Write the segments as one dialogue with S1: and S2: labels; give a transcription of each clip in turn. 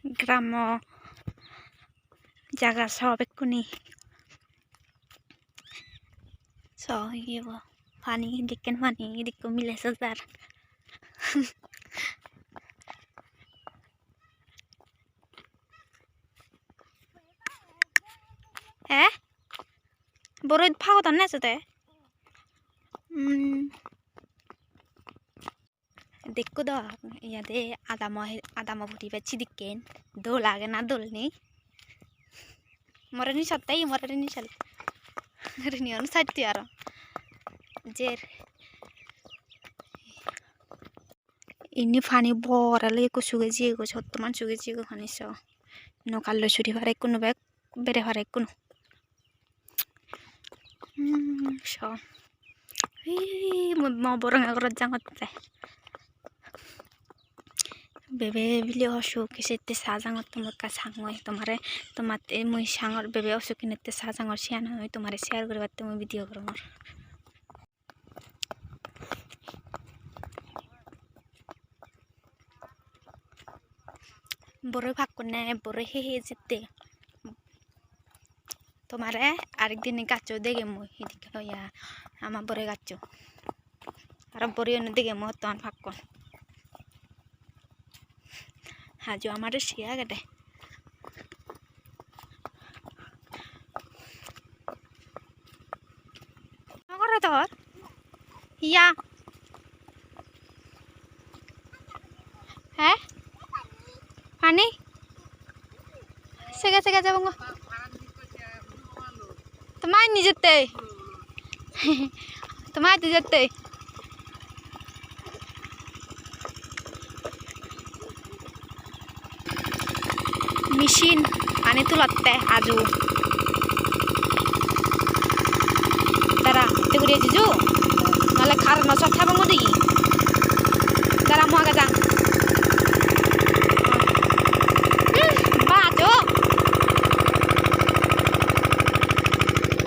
S1: গ্রাম্য জায়গা সব এক্ষুনি পানি দেখেন পানি এদিকে মিলেছে তার হ্যাঁ বড় ফাঁকত না আছে দেখো দ ইয়াতে আদাম ফুটি পাচ্ছি দিকেন দোল আগে না দোল নেই মরে নি সত্তাই মরে নি সাল রিনিয়ন সাইতে আর জের ইনি ফানি বরালে কুসুগে জিগো সত্তমান সুগে জিগো খানিস নকাল্লো ছুটি ভারে কোনো ব্যাগ বেড়ে ভারে কোনো স বরং আগর জাঙতে বেবে বিলি অসুখ সেতে সাজাঙত তোমার কাছে সাঙয় তোমারে তোমাতে মুই সাঙর বেবে অসুখ কিনেতে সাজাঙর শেয়ার হয় তোমারে শেয়ার করে বাতে মুই ভিডিও করো মোর বড় ভাগ করে বড় হে যেতে তোমারে আরেকদিন গাছও দেখে মুই এদিকে হইয়া আমার বড় গাছ আর বড় দেখে মো তখন ভাগ কর হাজু আমার শিয়া গেটে করে তোর ইয়া হ্যাঁ পানি সেগা সেগা যাবো তোমার নিজেতে তোমার নিজেতে মেশিন পানি তুলাতে আজু তারা এতে করে জিজু নাহলে খার নসব খাবো মধ্যে তারা মো আগে যান বাজো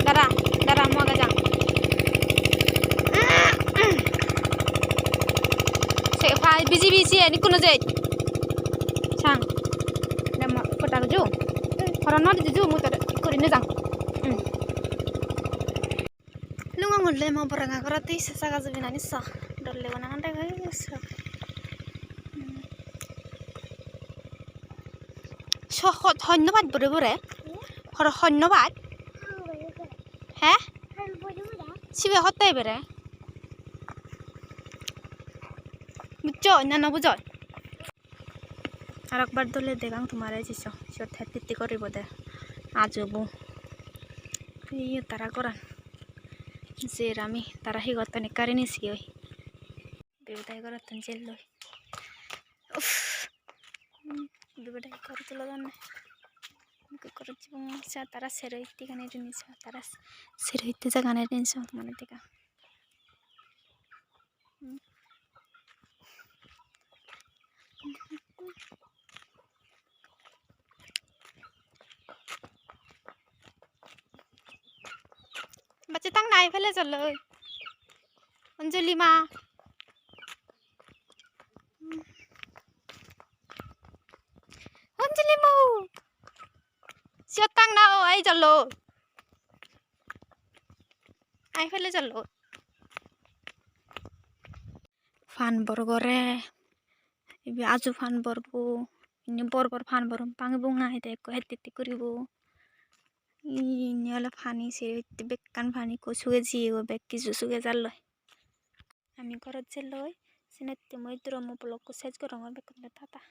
S1: দাঁড়া মো আগে যান সে বিজি বিজি এনি কোনো যাই সাং কটা যু হরণ দিজু মু তো করি নে যাং লুঙ্গা মুললে মা বরঙ্গা করতে সেসা গাজ বিনা নিসা ডরলে বানা কান্টা গাই সব ধন্যবাদ বরে বরে ধন্যবাদ হ্যাঁ শিবে হতাই বেড়ে বুঝছো না বুঝ আর একবার দলে দেখাং তোমার জিস থেতি করিব দে আজবো তারা করান যে আমি তারা হি গতনে কারি নিছি ওই বেউদাই করতেন জেল লই বেউদাই করে তুলো জানে করে জীবন তারা সেরইতে গানে জিনিস তারা সেরইতে যা গানের জিনিস মানে দেখা বাচ্চা তাং নাই ফেলে চলো অঞ্জলি মা অঞ্জলি মু সিও তাং না আই চলো আই ফেলে চলো ফান বরগরে আজু ফান বরবো ইনি বরবর ফান বরম পাঙে বুঙা হেতে হেতে করিব ইনি হলে ফানি সে বেকান ফানি কচুগে জিয়ে বেক কিছু সুগে যার লয় আমি ঘরত যে লয় সিনেতে মই দ্রম ব্লক সাইজ করং বেকন দাতা